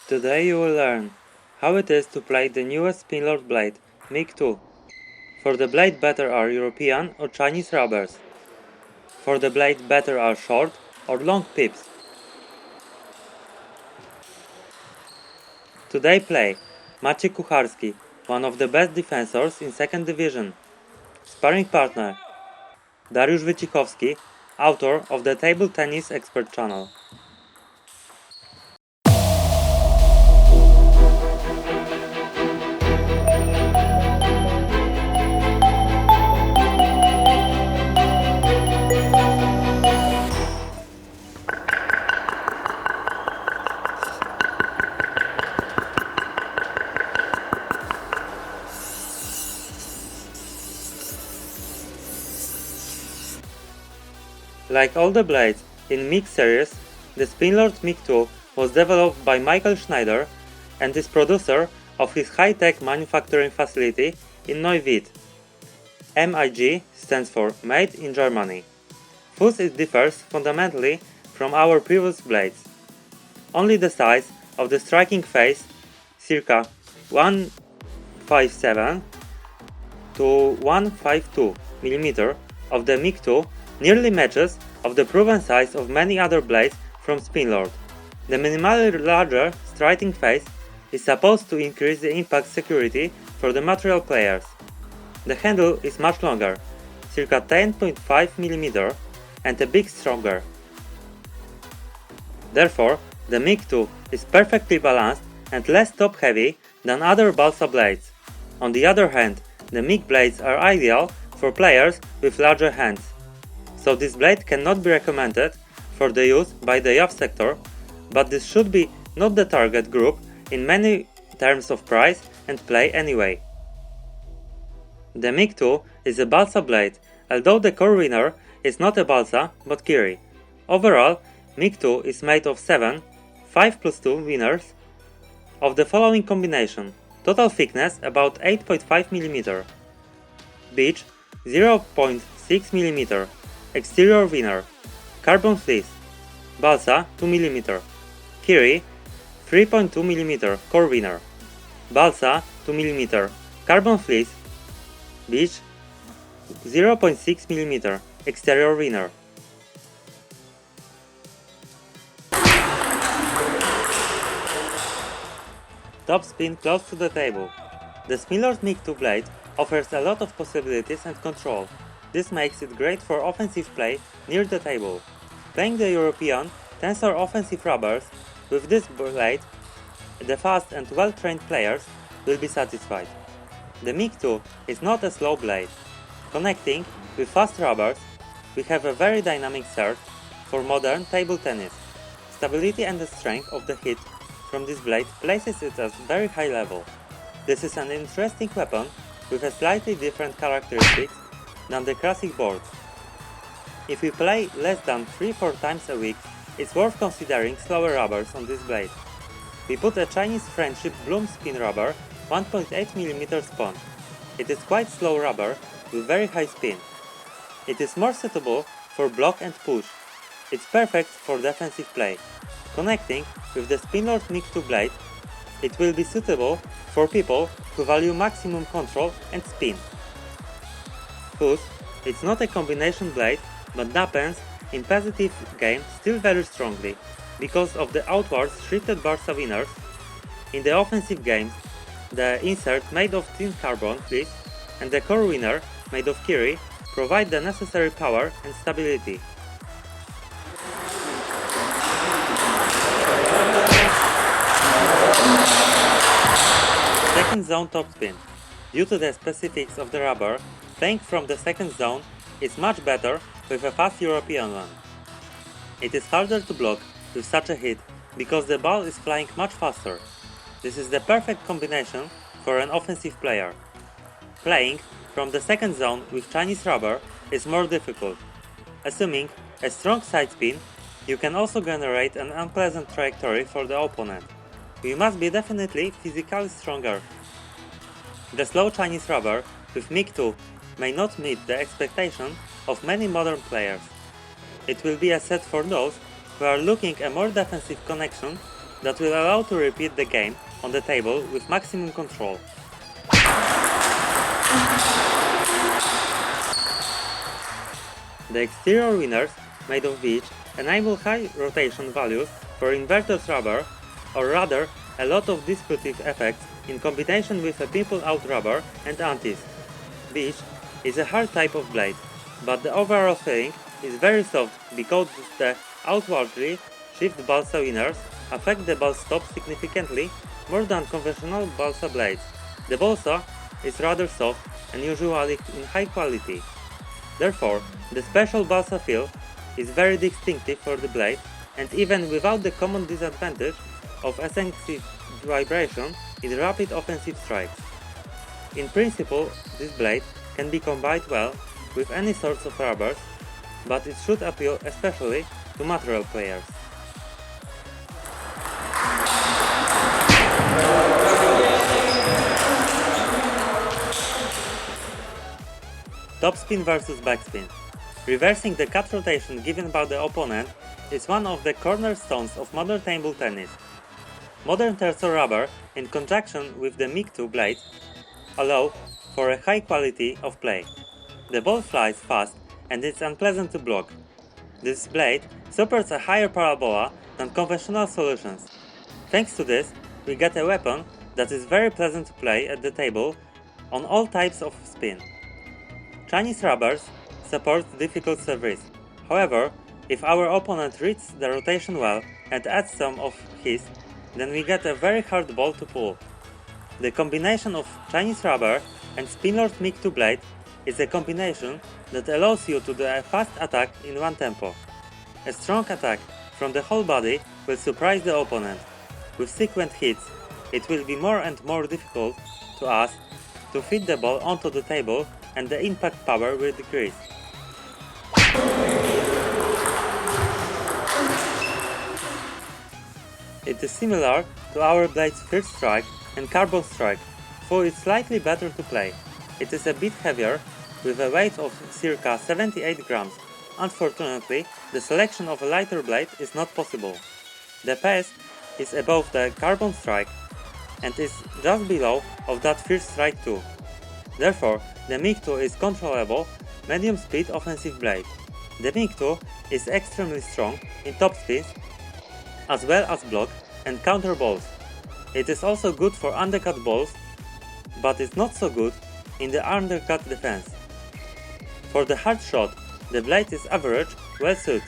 Today you will learn how it is to play the newest Spinlord blade, MIG2. For the blade better are European or Chinese rubbers. For the blade better are short or long pips. Today play Maciej Kucharski, one of the best defensors in 2nd division. Sparring partner Dariusz Wycichowski, author of the Table Tennis Expert channel. Like all the blades in MIG series, the Spinlord MIG2 was developed by Michael Schneider and is producer of his high-tech manufacturing facility in Neuwied. MIG stands for Made in Germany. Thus it differs fundamentally from our previous blades. Only the size of the striking face, circa 157 to 152 mm of the MIG2 nearly matches of the proven size of many other blades from Spinlord. The minimally larger striking face is supposed to increase the impact security for the material players. The handle is much longer, circa 10.5 mm, and a bit stronger. Therefore, the MIG2 is perfectly balanced and less top-heavy than other balsa blades. On the other hand, the MIG blades are ideal for players with larger hands. So this blade cannot be recommended for the use by the youth sector, but this should be not the target group in many terms of price and play anyway. The MIG2 is a balsa blade, although the core winner is not a balsa but kiri. Overall, MIG2 is made of 7 5+2 winners of the following combination: total thickness about 8.5 mm, beach 0.6 mm, exterior winner, carbon fleece, balsa 2 mm, kiri 3.2 mm core winner, balsa 2 mm, carbon fleece, beach 0.6 mm exterior winner. Top spin close to the table. The Spinlord MIG2 blade offers a lot of possibilities and control. This makes it great for offensive play near the table. Playing the European tensor offensive rubbers with this blade, the fast and well-trained players will be satisfied. The MIG2 is not a slow blade. Connecting with fast rubbers, we have a very dynamic serve for modern table tennis. Stability and the strength of the hit from this blade places it at very high level. This is an interesting weapon with a slightly different characteristics than the classic boards. If we play less than 3-4 times a week, it's worth considering slower rubbers on this blade. We put a Chinese Friendship Bloom Spin Rubber 1.8 mm sponge. It is quite slow rubber with very high spin. It is more suitable for block and push. It's perfect for defensive play. Connecting with the Spinlord MIG2 blade, it will be suitable for people who value maximum control and spin. Thus, it's not a combination blade, but dampens in positive game still very strongly, because of the outwards shifted balsa winners. In the offensive games, the insert made of thin carbon fleece and the core winner made of kiri provide the necessary power and stability. Second zone topspin. Due to the specifics of the rubber, playing from the second zone is much better with a fast European one. It is harder to block with such a hit because the ball is flying much faster. This is the perfect combination for an offensive player. Playing from the second zone with Chinese rubber is more difficult. Assuming a strong side spin, you can also generate an unpleasant trajectory for the opponent. You must be definitely physically stronger. The slow Chinese rubber with MIG2 may not meet the expectation of many modern players. It will be a set for those who are looking a more defensive connection that will allow to repeat the game on the table with maximum control. The exterior winners, made of beech, enable high rotation values for inverted rubber, or rather a lot of disruptive effects in combination with a pimple-out rubber and antis. Beech is a hard type of blade, but the overall feeling is very soft because the outwardly shifted balsa winners affect the ball stop significantly more than conventional balsa blades. The balsa is rather soft and usually in high quality. Therefore, the special balsa feel is very distinctive for the blade, and even without the common disadvantage of excessive vibration in rapid offensive strikes. In principle, this blade can be combined well with any sorts of rubbers, but it should appeal especially to material players. Topspin versus backspin. Reversing the cut rotation given by the opponent is one of the cornerstones of modern table tennis. Modern terso rubber, in conjunction with the MIG2 blade, allow for a high quality of play. The ball flies fast and it's unpleasant to block. This blade supports a higher parabola than conventional solutions. Thanks to this, we get a weapon that is very pleasant to play at the table on all types of spin. Chinese rubbers support difficult service. However, if our opponent reads the rotation well and adds some of his, then we get a very hard ball to pull. The combination of Chinese rubber and Spinlord MIG2 blade is a combination that allows you to do a fast attack in one tempo. A strong attack from the whole body will surprise the opponent. With sequent hits, it will be more and more difficult to us to fit the ball onto the table, and the impact power will decrease. It is similar to our blade's first strike and carbon strike, though it's slightly better to play. It is a bit heavier, with a weight of circa 78 grams. Unfortunately, the selection of a lighter blade is not possible. The pace is above the carbon strike and is just below of that first strike too. Therefore, the MIG2 is controllable, medium-speed offensive blade. The MIG2 is extremely strong in top spins, as well as block and counter balls. It is also good for undercut balls, but is not so good in the undercut defense. For the hard shot, the blade is average, well suited.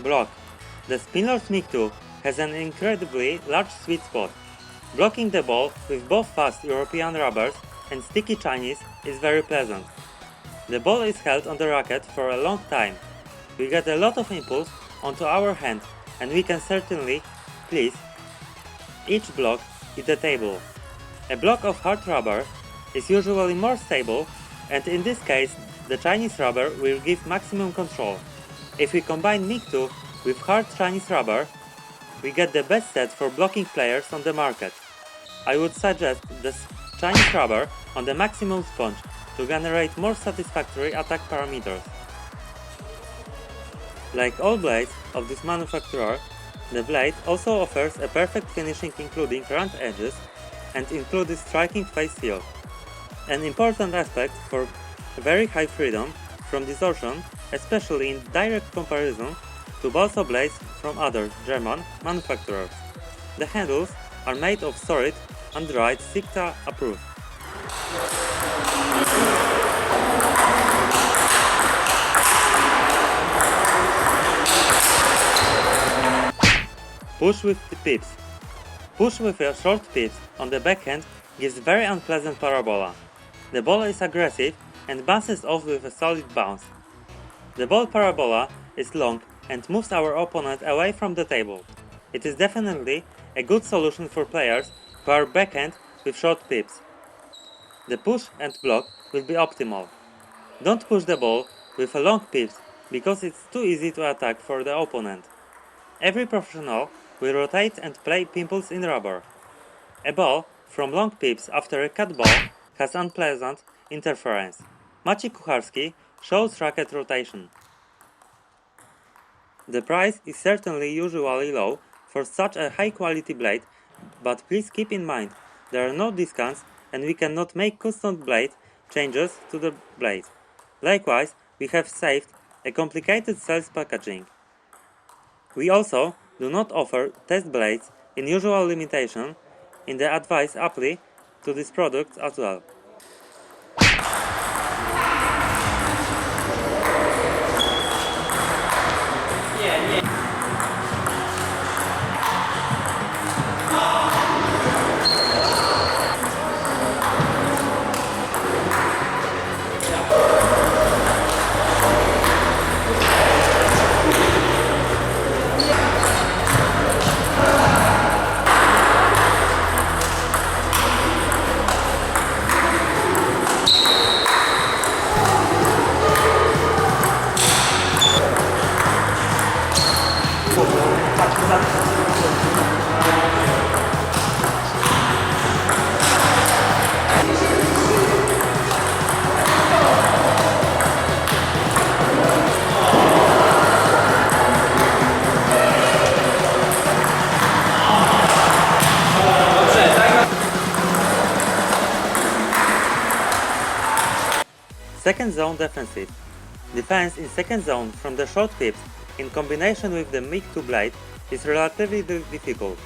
Block. The Spinlord MIG2 has an incredibly large sweet spot. Blocking the ball with both fast European rubbers and sticky Chinese is very pleasant. The ball is held on the racket for a long time. We get a lot of impulse onto our hand, and we can certainly please each block at the table. A block of hard rubber is usually more stable, and in this case the Chinese rubber will give maximum control. If we combine MIG2 with hard Chinese rubber, we get the best set for blocking players on the market. I would suggest the Chinese rubber on the maximum sponge to generate more satisfactory attack parameters. Like all blades of this manufacturer, the blade also offers a perfect finishing including round edges and included striking face feel. An important aspect for very high freedom from distortion, especially in direct comparison to balsa blades from other German manufacturers. The handles are made of solid and dried SICTA approved. Push with the pips. Push with your short pips on the backhand gives very unpleasant parabola. The ball is aggressive and bounces off with a solid bounce. The ball parabola is long and moves our opponent away from the table. It is definitely a good solution for players who are backhand with short pips. The push and block will be optimal. Don't push the ball with a long pips because it's too easy to attack for the opponent. Every professional will rotate and play pimples in rubber. A ball from long pips after a cut ball has unpleasant interference. Maciej Kucharski shows racket rotation. The price is certainly usually low for such a high quality blade, but please keep in mind there are no discounts and we cannot make custom blade changes to the blade. Likewise, we have saved a complicated sales packaging. We also do not offer test blades in usual limitation in the advice apply to this product as well. Second zone defensive. Defense in second zone from the short pips in combination with the MIG2 blade is relatively difficult.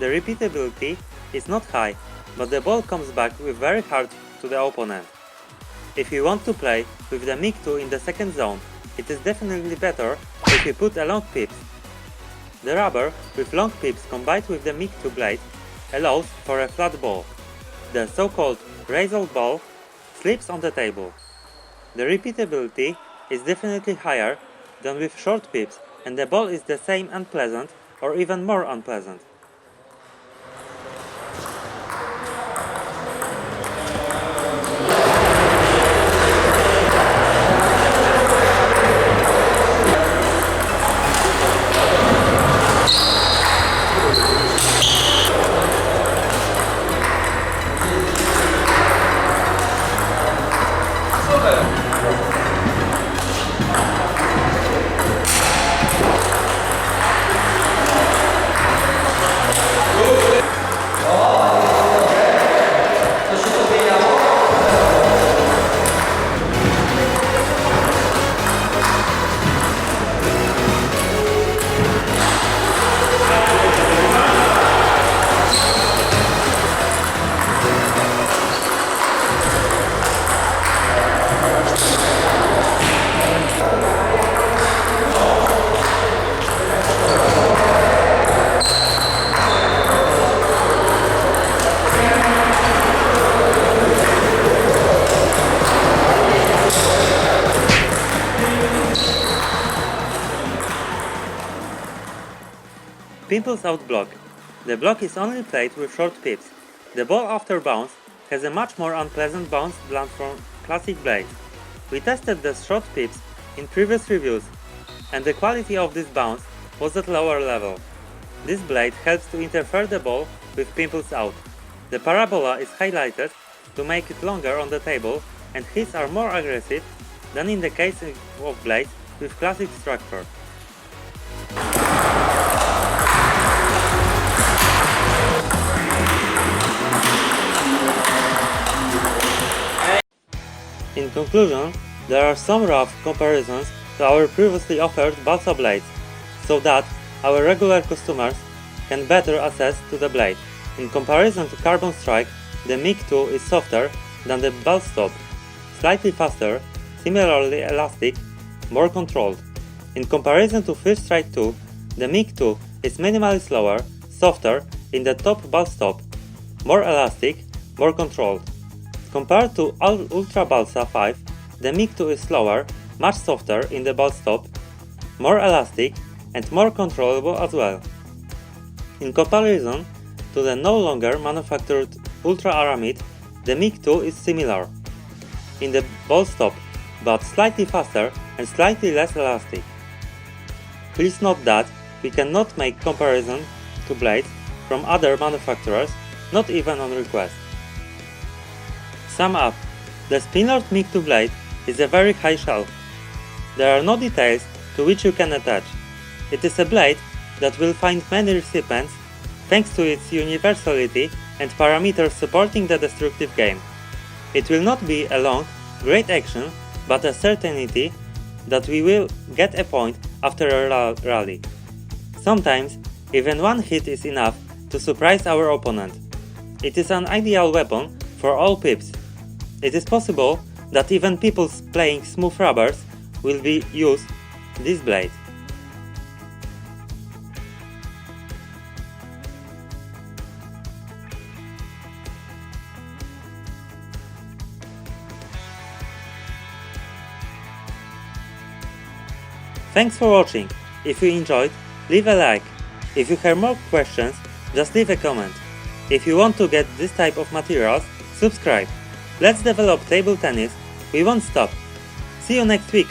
The repeatability is not high, but the ball comes back with very hard to the opponent. If you want to play with the MIG2 in the second zone, it is definitely better if you put a long pips. The rubber with long pips combined with the MIG2 blade allows for a flat ball. The so-called razor ball slips on the table. The repeatability is definitely higher than with short pips, and the ball is the same unpleasant or even more unpleasant. Pimples out block. The block is only played with short pips. The ball after bounce has a much more unpleasant bounce than from classic blades. We tested the short pips in previous reviews, and the quality of this bounce was at lower level. This blade helps to interfere the ball with pimples out. The parabola is highlighted to make it longer on the table, and hits are more aggressive than in the case of blades with classic structure. In conclusion, there are some rough comparisons to our previously offered balsa blades, so that our regular customers can better assess to the blade. In comparison to Carbon Strike, the MIG2 is softer than the Balstop, slightly faster, similarly elastic, more controlled. In comparison to Fish Strike 2, the MIG2 is minimally slower, softer in the top ball stop, more elastic, more controlled. Compared to Ultra Balsa 5, the MIG2 is slower, much softer in the ball stop, more elastic and more controllable as well. In comparison to the no longer manufactured Ultra Aramid, the MIG2 is similar in the ball stop, but slightly faster and slightly less elastic. Please note that we cannot make comparison to blades from other manufacturers, not even on request. Sum up, the Spinlord MIG2 blade is a very high shelf. There are no details to which you can attach. It is a blade that will find many recipients thanks to its universality and parameters supporting the destructive game. It will not be a long, great action, but a certainty that we will get a point after a rally. Sometimes, even one hit is enough to surprise our opponent. It is an ideal weapon for all pips. It is possible that even people playing smooth rubbers will be used this blade. Thanks for watching. If you enjoyed, leave a like. If you have more questions, just leave a comment. If you want to get this type of materials, subscribe. Let's develop table tennis. We won't stop. See you next week.